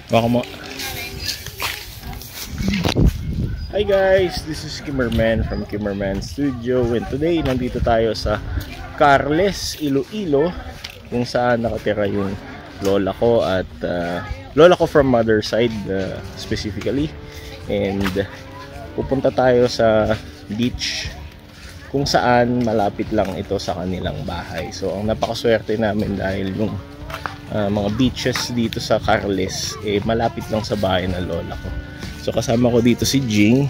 Baka mo. Hi guys, this is Kimmerman from Kimmerman Studio, and today nandito tayo sa Carles, Iloilo, kung saan nakatira yung lola ko at lola ko from mother side specifically, and pupunta tayo sa beach kung saan malapit lang ito sa kanilang bahay. So ang napakaswerte namin dahil yung mga beaches dito sa Carles malapit lang sa bahay ng lola ko. So kasama ko dito si Jing,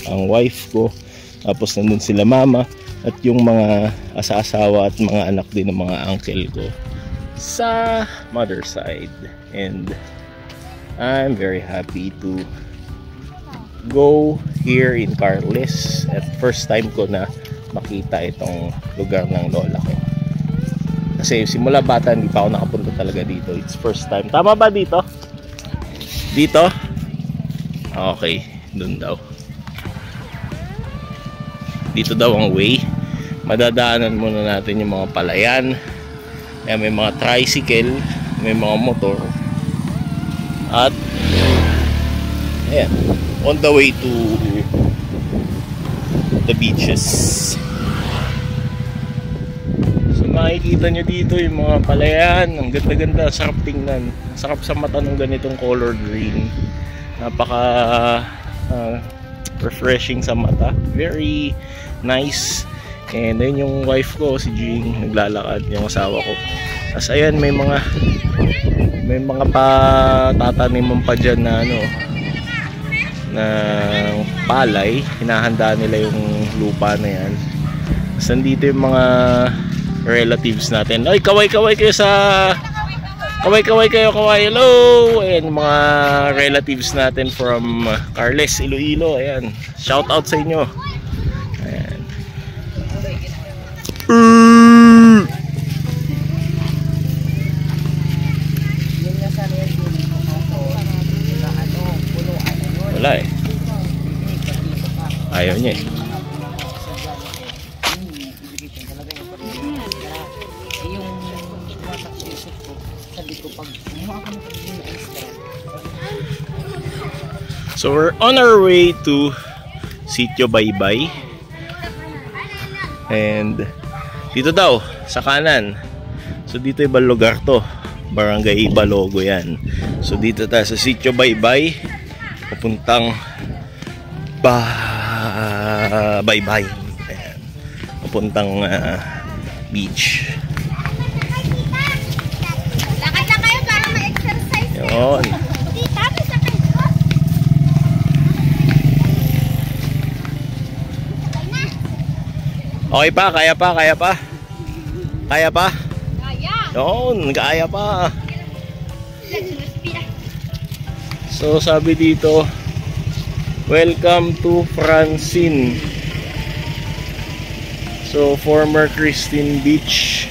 ang wife ko, tapos nandun sila mama at yung mga asa-asawa at mga anak din ng mga uncle ko sa mother side. And I'm very happy to go here in Carles at first time ko na makita itong lugar ng lola ko. Kasi simula bata hindi pa ako nakapunta talaga dito. It's first time. Tama ba dito? Dito? Okay, dun daw. Dito daw ang way. Madadaanan muna natin yung mga palayan. Ayan, may mga tricycle, may mga motor. At ayan, on the way to the beaches. So makikita nyo dito yung mga palayan. Ang ganda-ganda, sarap tingnan. Sarap sa mata ng ganitong color green. Napaka refreshing sa mata. Very nice. And then yung wife ko, si Jing, naglalakad, yung asawa ko. Tapos ayan, may mga patataniman pa dyan na na palay. Hinahanda nila yung lupa na yan. Tapos nandito yung mga relatives natin. Ay, kaway-kaway kayo sa... Kaway-kaway kayo, kaway. Hello! Ayan, mga relatives natin from Carles, Iloilo. Ayan, shout out sa inyo. Ayan. Wala eh. Ayaw niya eh. So we're on our way to Sitio Baybay. And dito daw sa kanan. So dito ibang lugar to. Barangay Balogo yan. So dito tayo sa Sitio Baybay. Papuntang Baybay. Ayan. Papuntang beach. Lakad na kayo para ma-exercise. Yun. Okay pa, kaya pa, kaya pa. Kaya pa? Kaya. Yun, kaya pa. So sabi dito, welcome to Francine. So former Christine Beach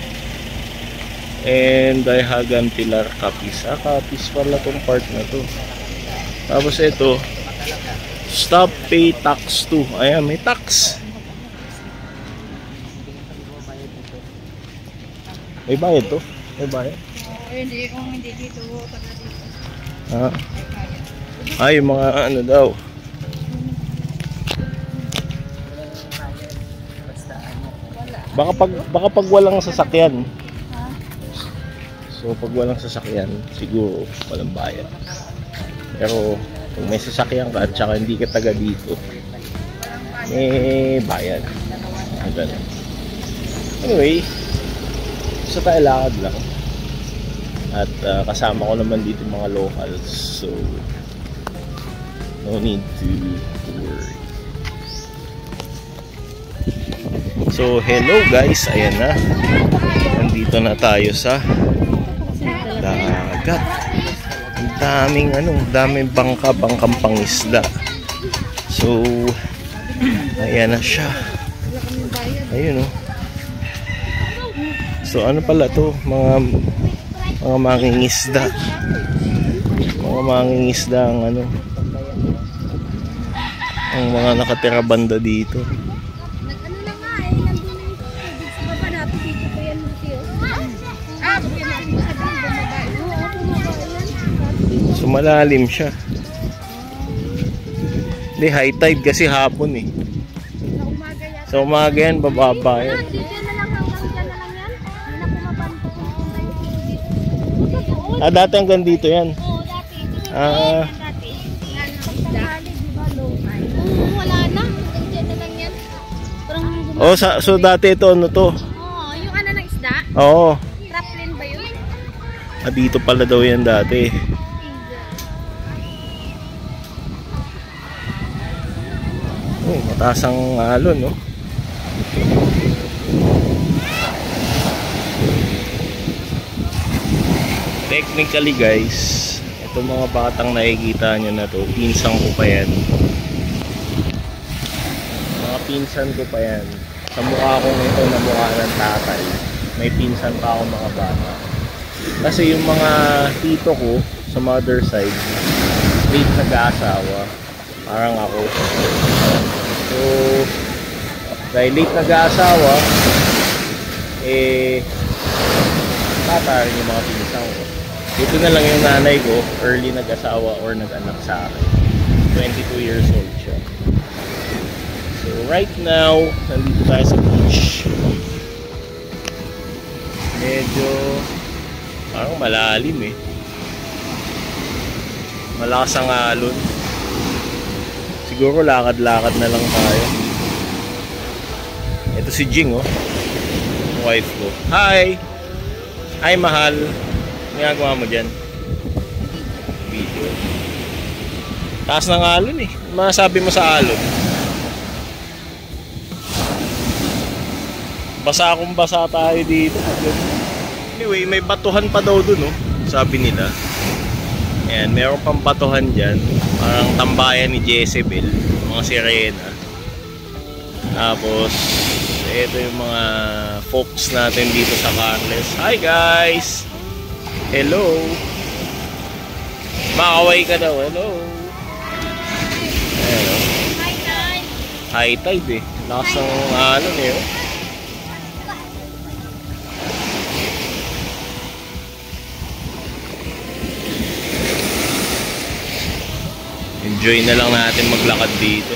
and Daihagan Pilar Capiz. Capiz pala tong part na to. Tapos ito, stop pay tax 2. Ayan, may tax. May bayad to? May bayad? Hindi, kung hindi dito, taga dito. Ay, mga ano daw. Baka pag walang sasakyan. So pag walang sasakyan, siguro walang bayad. Pero kung may sasakyan ka at saka hindi ka taga dito, may bayad. Anyway, so tayo lakad lang. At kasama ko naman dito mga locals. So no need to worry. So hello guys, ayan na. Nandito na tayo sa dagat. Ang daming bangkang pangisda. So ayan na siya. Ayun oh. So ano pala to, mga mangingisda. Mga mangingisda ang ang mga nakatira banda dito. So malalim siya. Hindi, high tide kasi hapon eh. Sa umaga yan. Sa umaga yan, bababa yan. Dito na lang hanggang dyan na lang yan. Hindi na pumapanto kung punta yung dito. Ah, dati hanggang dito yan. Oo, dati. Ah. Dati. Nga ng isda. Di ba low tide? Oo, wala na. Hanggang dyan na lang yan. Parang Oh, so dati ito ano to? Oo, yung ano ng isda? Oo. Traplin ba yun? Ah, dito pala daw yan dati. Oh, mataas ang alon, no? Technically guys, itong mga batang nakikita nyo na to, pinsan ko pa yan. Mga pinsan ko pa yan. Sa mukha kong ito na mukha ng tatay, may pinsan pa ako mga bata. Kasi yung mga tito ko sa mother side, late nag-aasawa. Parang ako. So, dahil late nag-aasawa, tatarin yung mga pinsan ko. Dito na lang yung nanay ko, early nag-asawa or nag-anak sa akin. 22 years old siya. So, right now, nandito tayo sa beach. Medyo, parang malalim eh. Malakas ang alon. Siguro lakad-lakad na lang tayo. Ito si Jing, oh. Yung wife ko. Hi! Hi, mahal. Ginagawa mo dyan? Video. Taas ng alon eh. Masabi mo sa alon. Basa akong basa tayo dito. Anyway, may batuhan pa daw dun, oh. Sabi nila. Ayan, meron pang batuhan dyan. Parang tambayan ni Jezebel. Mga sirena. Tapos, ito yung mga folks natin dito sa Carles. Hi guys! Hello! Makaway ka daw. Hello! Ayan, oh. Hi, guys! High tide eh. Lakas ng alon eh, oh. Enjoy na lang natin maglakad dito.